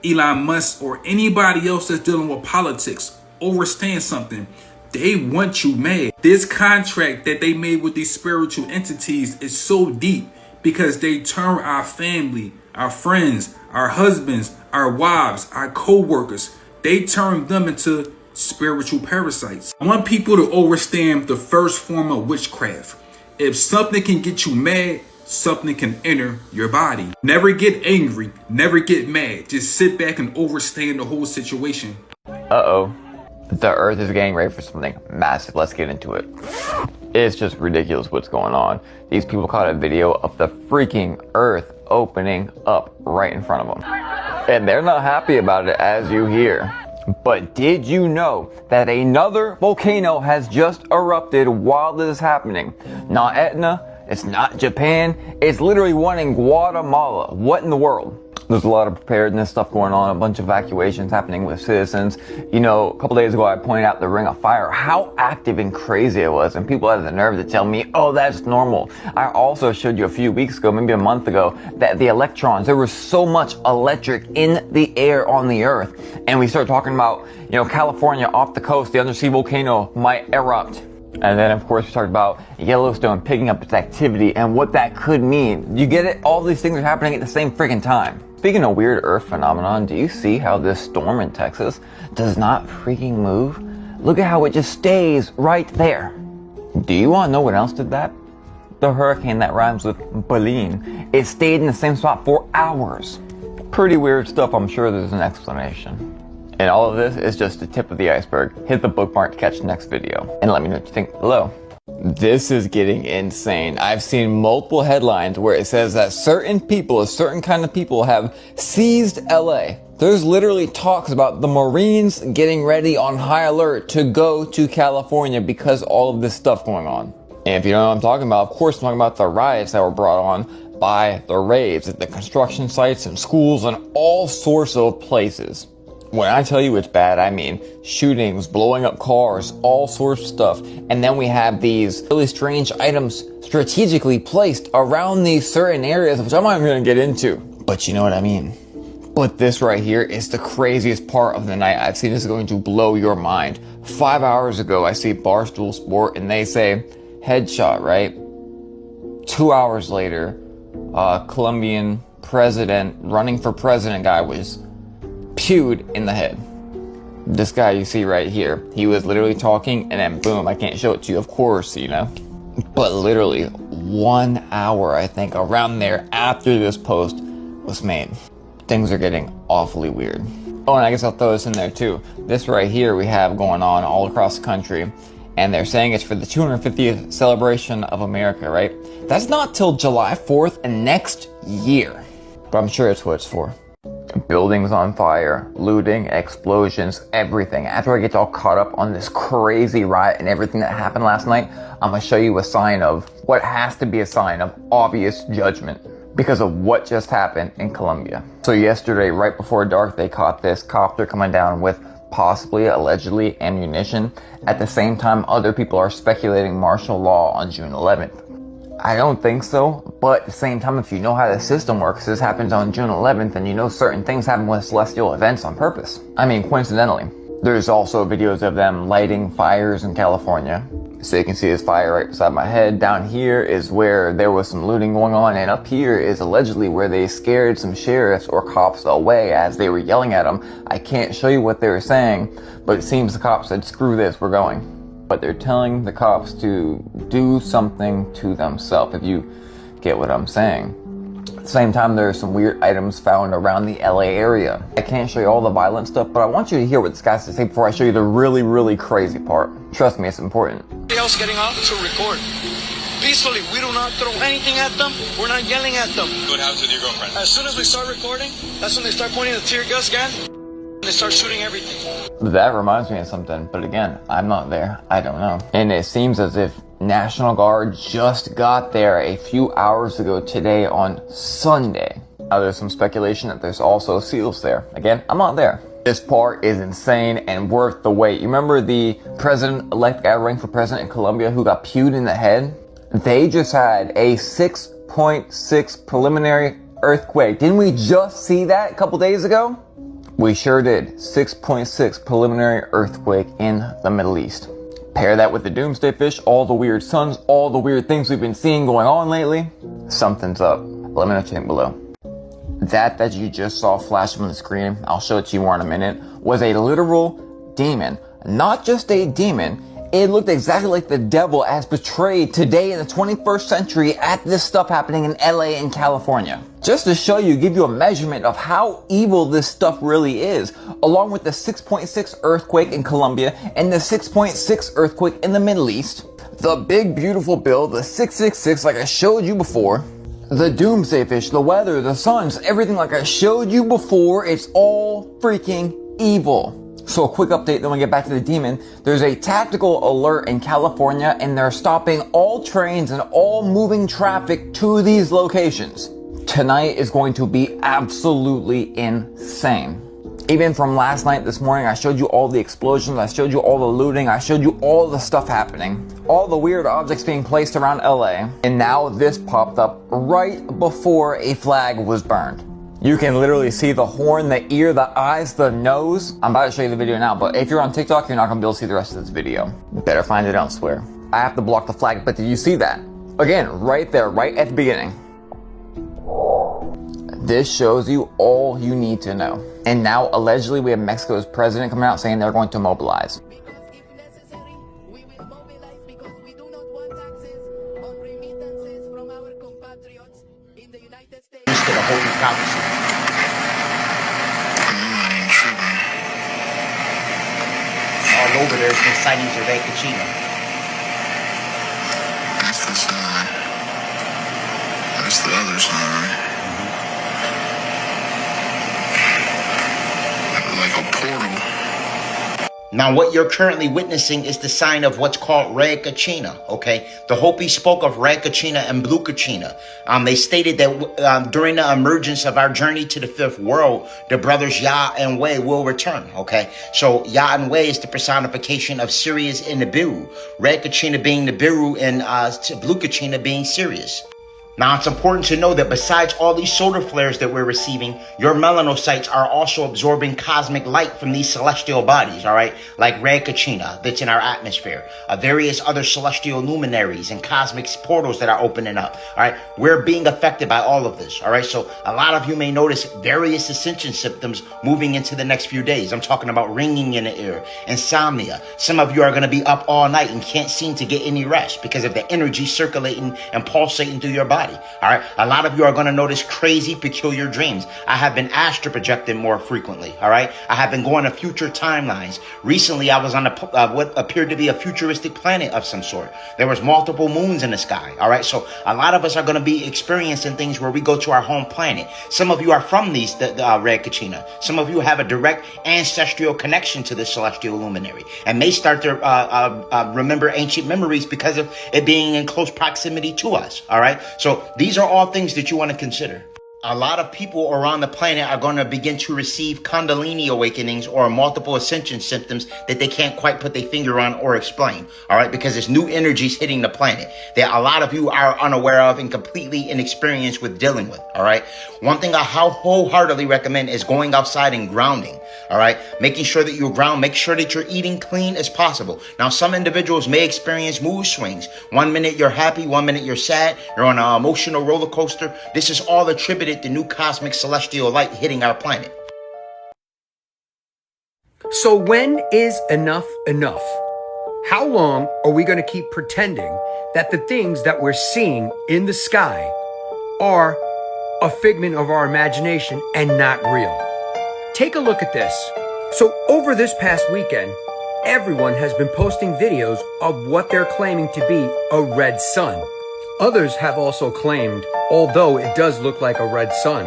Elon Musk, or anybody else that's dealing with politics, understand something. They want you mad. This contract that they made with these spiritual entities is so deep, because they turn our family, our friends, our husbands, our wives, our co-workers, they turn them into spiritual parasites. I want people to understand the first form of witchcraft. If something can get you mad, something can enter your body. Never get angry, never get mad. Just sit back and understand the whole situation. Uh-oh. The Earth is getting ready for something massive. Let's get into it. It's just ridiculous what's going on. These people caught a video of the freaking Earth opening up right in front of them. And they're not happy about it, as you hear. But did you know that another volcano has just erupted while this is happening? Not Etna, it's not Japan, it's literally one in Guatemala. What in the world? There's a lot of preparedness stuff going on, a bunch of evacuations happening with citizens. You know, a couple days ago I pointed out the Ring of Fire, how active and crazy it was, and people had the nerve to tell me, oh, that's normal. I also showed you a few weeks ago, maybe a month ago, that the electrons, there was so much electric in the air on the Earth, and we started talking about, you know, California off the coast, the undersea volcano might erupt. And then, of course, we talked about Yellowstone picking up its activity and what that could mean. You get it? All these things are happening at the same freaking time. Speaking of weird Earth phenomenon, do you see how this storm in Texas does not freaking move? Look at how it just stays right there. Do you want to know what else did that? The hurricane that rhymes with Baleen. It stayed in the same spot for hours. Pretty weird stuff. I'm sure there's an explanation. And all of this is just the tip of the iceberg. Hit the bookmark to catch the next video. And let me know what you think below. This is getting insane. I've seen multiple headlines where it says that certain people, a certain kind of people, have seized LA. There's literally talks about the Marines getting ready on high alert to go to California because all of this stuff going on. And if you know what I'm talking about, of course I'm talking about the riots that were brought on by the raves at the construction sites and schools and all sorts of places. When I tell you it's bad, I mean shootings, blowing up cars, all sorts of stuff. And then we have these really strange items strategically placed around these certain areas, which I'm not even going to get into. But you know what I mean. But this right here is the craziest part of the night I've seen. This is going to blow your mind. 5 hours ago, I see Barstool Sport and they say, headshot, right? 2 hours later, Colombian president, running for president guy was pewed in the head. This guy you see right here, he was literally talking and then boom, I can't show it to you, of course, you know. But literally 1 hour, I think, around there after this post was made. Things are getting awfully weird. Oh, and I guess I'll throw this in there too. This right here we have going on all across the country, and they're saying it's for the 250th celebration of America, right? That's not till July 4th and next year, but I'm sure it's what it's for. Buildings on fire, looting, explosions, everything. After I get all caught up on this crazy riot and everything that happened last night, I'm gonna show you a sign of what has to be a sign of obvious judgment because of what just happened in Colombia. So yesterday, right before dark, they caught this copter coming down with possibly, allegedly, ammunition. At the same time, other people are speculating martial law on June 11th. I don't think so, but at the same time, if you know how the system works, this happens on June 11th, and you know certain things happen with celestial events on purpose. I mean, coincidentally. There's also videos of them lighting fires in California. So you can see this fire right beside my head. Down here is where there was some looting going on, and up here is allegedly where they scared some sheriffs or cops away as they were yelling at them. I can't show you what they were saying, but it seems the cops said, screw this, we're going. But they're telling the cops to do something to themselves, if you get what I'm saying. At the same time, there are some weird items found around the LA area. I can't show you all the violent stuff, but I want you to hear what this guy has to say before I show you the really, really crazy part. Trust me, it's important. Everybody else getting off to record. Peacefully, we do not throw anything at them. We're not yelling at them. What happens with your girlfriend? As soon as we start recording, that's when they start pointing the tear gas gun. They start shooting everything. That reminds me of something, but again, I'm not there. I don't know. And it seems as if National Guard just got there a few hours ago today on Sunday. Now there's some speculation that there's also SEALs there. Again, I'm not there. This part is insane and worth the wait. You remember the president-elect guy running for president in Colombia who got pewed in the head? They just had a 6.6 preliminary earthquake. Didn't we just see that a couple days ago? We sure did. 6.6 preliminary earthquake in the Middle East. Pair that with the doomsday fish, all the weird suns, all the weird things we've been seeing going on lately. Something's up. Let me know what you think below. That you just saw flash on the screen, I'll show it to you more in a minute, was a literal demon. Not just a demon, it looked exactly like the devil as portrayed today in the 21st century at this stuff happening in LA and California. Just to show you, give you a measurement of how evil this stuff really is, along with the 6.6 earthquake in Colombia and the 6.6 earthquake in the Middle East, the big beautiful bill, the 666 like I showed you before, the doomsday fish, the weather, the suns, everything like I showed you before, it's all freaking evil. So a quick update, then we get back to the demon. There's a tactical alert in California and they're stopping all trains and all moving traffic to these locations. Tonight is going to be absolutely insane. Even from last night, this morning, I showed you all the explosions, I showed you all the looting, I showed you all the stuff happening, all the weird objects being placed around LA, and now this popped up right before a flag was burned. You can literally see the horn, the ear, the eyes, the nose. I'm about to show you the video now, but if you're on TikTok, you're not gonna be able to see the rest of this video. Better find it elsewhere. I have to block the flag, but did you see that? Again, right there, right at the beginning. This shows you all you need to know. And now, allegedly, we have Mexico's president coming out saying they're going to mobilize. To the Holy Council. All over there's been sightings of Ray Kachina. That's the sign. That's the other sign. Like a portal. Now, what you're currently witnessing is the sign of what's called Red Kachina, okay? The Hopi spoke of Red Kachina and Blue Kachina. They stated that during the emergence of our journey to the fifth world, the brothers Yah and Wei will return, okay? So Yah and Wei is the personification of Sirius and Nibiru. Red Kachina being Nibiru and Blue Kachina being Sirius. Now, it's important to know that besides all these solar flares that we're receiving, your melanocytes are also absorbing cosmic light from these celestial bodies, all right? Like red Kachina that's in our atmosphere, various other celestial luminaries and cosmic portals that are opening up, all right? We're being affected by all of this, all right? So a lot of you may notice various ascension symptoms moving into the next few days. I'm talking about ringing in the ear, insomnia. Some of you are going to be up all night and can't seem to get any rest because of the energy circulating and pulsating through your body. All right. A lot of you are going to notice crazy, peculiar dreams. I have been astral projecting more frequently. All right. I have been going to future timelines. Recently, I was on what appeared to be a futuristic planet of some sort. There was multiple moons in the sky. All right. So a lot of us are going to be experiencing things where we go to our home planet. Some of you are from the red Kachina. Some of you have a direct ancestral connection to the celestial luminary and may start to remember ancient memories because of it being in close proximity to us. All right. So these are all things that you want to consider. A lot of people around the planet are going to begin to receive Kundalini awakenings or multiple ascension symptoms that they can't quite put their finger on or explain. All right, because there's new energies hitting the planet that a lot of you are unaware of and completely inexperienced with dealing with. All right. One thing I wholeheartedly recommend is going outside and grounding. All right. Making sure that you ground, make sure that you're eating clean as possible. Now, some individuals may experience mood swings. 1 minute you're happy, 1 minute you're sad. You're on an emotional roller coaster. This is all attributed to new cosmic celestial light hitting our planet. So when is enough enough? How long are we going to keep pretending that the things that we're seeing in the sky are a figment of our imagination and not real? Take a look at this. So over this past weekend, everyone has been posting videos of what they're claiming to be a red sun. Others have also claimed, although it does look like a red sun,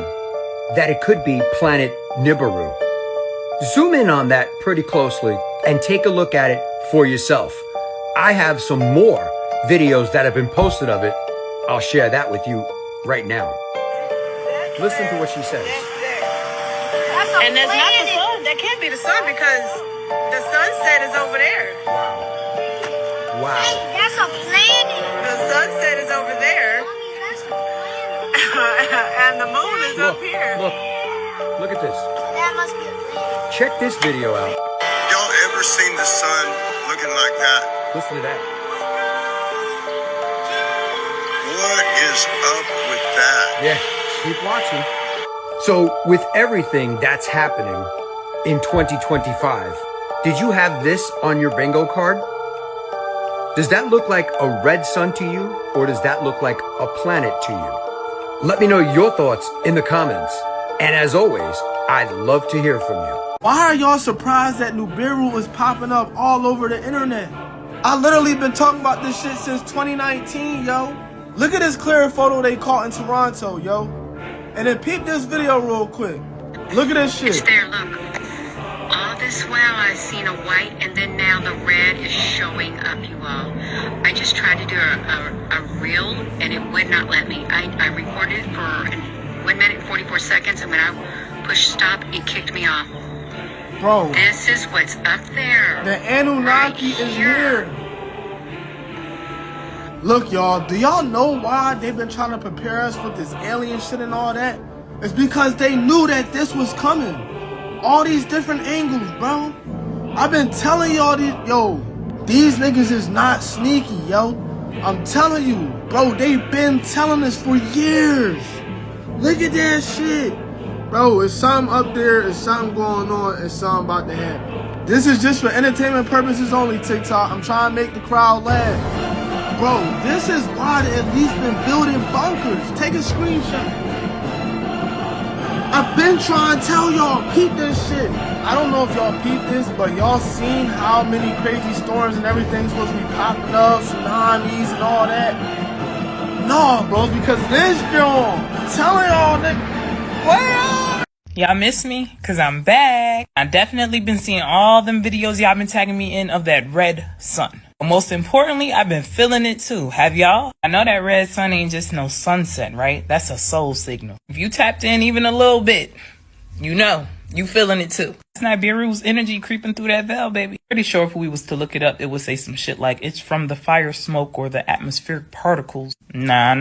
that it could be planet Nibiru. Zoom in on that pretty closely and take a look at it for yourself. I have some more videos that have been posted of it. I'll share that with you right now. Listen to what she says. And that's not the sun. That can't be the sun because the sunset is over there. Wow. Hey, that's a planet. The sunset is over there. Mommy, that's a planet. And the moon is up here. Look at this. That must be a planet. Check this video out. Y'all ever seen the sun looking like that? Listen to that. What is up with that? Yeah, keep watching. So with everything that's happening in 2025, did you have this on your bingo card? Does that look like a red sun to you, or does that look like a planet to you? Let me know your thoughts in the comments. And as always, I'd love to hear from you. Why are y'all surprised that Nibiru is popping up all over the internet? I literally been talking about this shit since 2019, yo. Look at this clear photo they caught in Toronto, yo. And then peep this video real quick. Look at this shit. It's there, look. All this while I seen a white, and then now the red is showing up, you all. I just tried to do a reel, and it would not let me. I recorded it for 1 minute and 44 seconds, and when I pushed stop, it kicked me off. Bro. This is what's up there. The Anunnaki is here. Look, y'all, do y'all know why they've been trying to prepare us with this alien shit and all that? It's because they knew that this was coming. All these different angles, bro. I've been telling y'all these niggas is not sneaky, yo. I'm telling you, bro, they've been telling us for years. Look at that shit. Bro, it's something up there, it's something going on, it's something about to happen. This is just for entertainment purposes only, TikTok. I'm trying to make the crowd laugh. Bro, this is why they at least been building bunkers. Take a screenshot. I've been trying to tell y'all, peep this shit. I don't know if y'all peep this, but y'all seen how many crazy storms and everything's supposed to be popping up, tsunamis and all that? No, bro, because this joint. I'm telling y'all, nigga. Well, y'all miss me? Cause I'm back. I definitely been seeing all them videos y'all been tagging me in of that red sun. But most importantly, I've been feeling it too. Have y'all? I know that red sun ain't just no sunset, right? That's a soul signal. If you tapped in even a little bit, you know, you feeling it too. It's Nibiru's energy creeping through that veil, baby. Pretty sure if we was to look it up, it would say some shit like it's from the fire, smoke, or the atmospheric particles. Nah.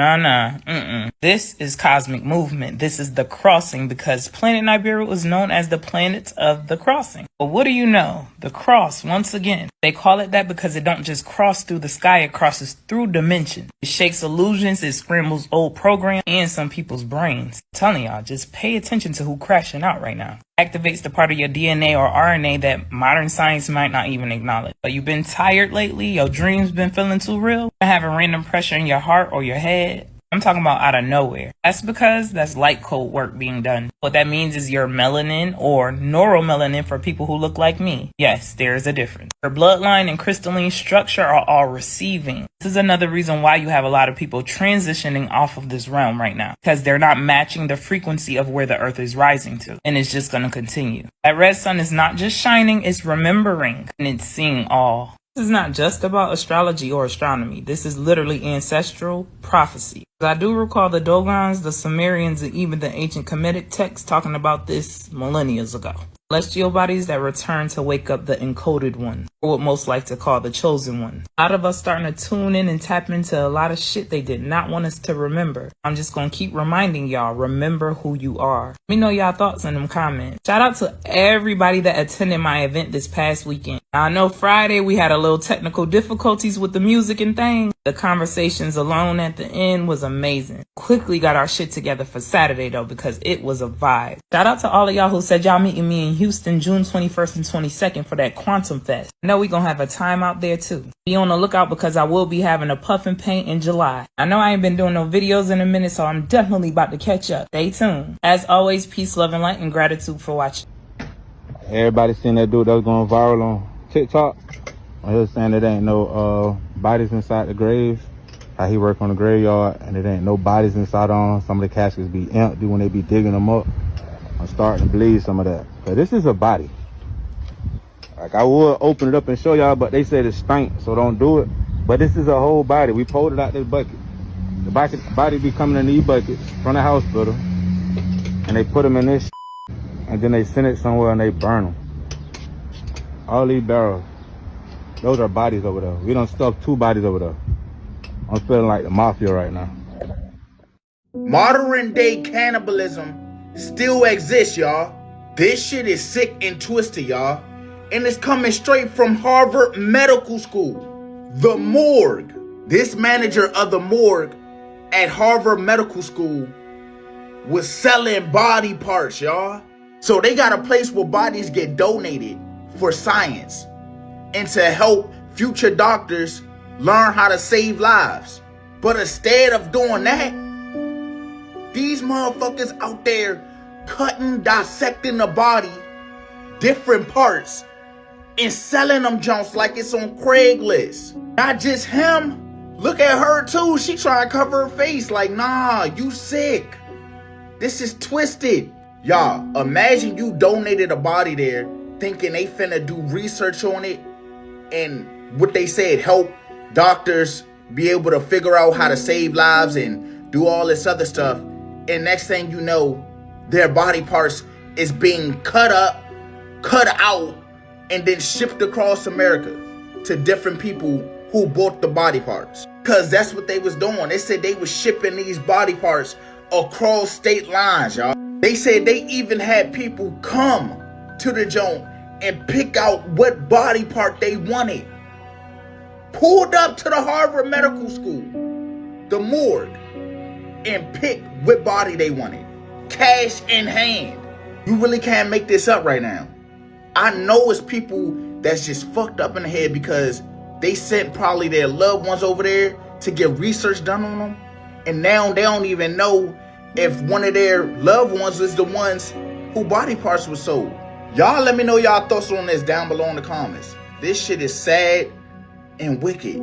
This is cosmic movement. This is the crossing, because planet Nibiru was known as the planet of the crossing. But what do you know? The cross, once again, they call it that because it don't just cross through the sky, it crosses through dimension. It shakes illusions, it scrambles old programs and some people's brains. I'm telling y'all, just pay attention to who crashing out right now. Activates the part of your DNA or RNA that modern science might not even acknowledge. But you've been tired lately? Your dreams been feeling too real? Having random pressure in your heart or your head? I'm talking about out of nowhere. That's because that's light code work being done. What that means is your melanin or neuromelanin for people who look like me. Yes, there is a difference. Your bloodline and crystalline structure are all receiving. This is another reason why you have a lot of people transitioning off of this realm right now, because they're not matching the frequency of where the earth is rising to, and it's just going to continue. That red sun is not just shining, it's remembering, and it's seeing all. This is not just about astrology or astronomy. This is literally ancestral prophecy. I do recall the Dogons, the Sumerians, and even the ancient Kemetic texts talking about this millennia ago. Celestial bodies that return to wake up the encoded one, or what most like to call the chosen one. A lot of us starting to tune in and tap into a lot of shit they did not want us to remember. I'm just gonna keep reminding y'all, remember who you are. Let me know y'all thoughts in them comments. Shout out to everybody that attended my event this past weekend. Now, I know Friday we had a little technical difficulties with the music and things. The conversations alone at the end was amazing. Quickly got our shit together for Saturday though, because it was a vibe. Shout out to all of y'all who said y'all meeting me in Houston June 21st and 22nd for that Quantum Fest. I know we gonna have a time out there too. Be on the lookout because I will be having a puff and paint in July. I know I ain't been doing no videos in a minute, so I'm definitely about to catch up. Stay tuned. As always, peace, love, and light, and gratitude for watching. Everybody seen that dude that was going viral on TikTok. He was saying there ain't no bodies inside the graves. How he work on the graveyard and there ain't no bodies inside on. Some of the caskets be empty when they be digging them up. I'm starting to bleed some of that. But this is a body. Like, I would open it up and show y'all, but they said it stank, so don't do it. But this is a whole body. We pulled it out this bucket. The body be coming in these buckets from the hospital, and they put them in this and then they send it somewhere and they burn them. All these barrels, those are bodies over there. We done stuck 2 bodies over there. I'm feeling like the mafia right now. Modern day cannibalism still exists, y'all. This shit is sick and twisted, y'all. And it's coming straight from Harvard Medical School. The morgue. This manager of the morgue at Harvard Medical School was selling body parts, y'all. So they got a place where bodies get donated for science and to help future doctors learn how to save lives. But instead of doing that, these motherfuckers out there cutting, dissecting the body, different parts, and selling them junks like it's on Craigslist. Not just him. Look at her too. She trying to cover her face like, nah, you sick. This is twisted. Y'all, imagine you donated a body there thinking they finna do research on it and what they said, help doctors be able to figure out how to save lives and do all this other stuff. And next thing you know, their body parts is being cut up, cut out, and then shipped across America to different people who bought the body parts. Because that's what they was doing. They said they was shipping these body parts across state lines, y'all. They said they even had people come to the joint and pick out what body part they wanted. Pulled up to the Harvard Medical School, the morgue, and picked what body they wanted. Cash in hand. You really can't make this up right now. I know it's people that's just fucked up in the head because they sent probably their loved ones over there to get research done on them. And now they don't even know if one of their loved ones is the ones who body parts were sold. Y'all let me know y'all thoughts on this down below in the comments. This shit is sad and wicked.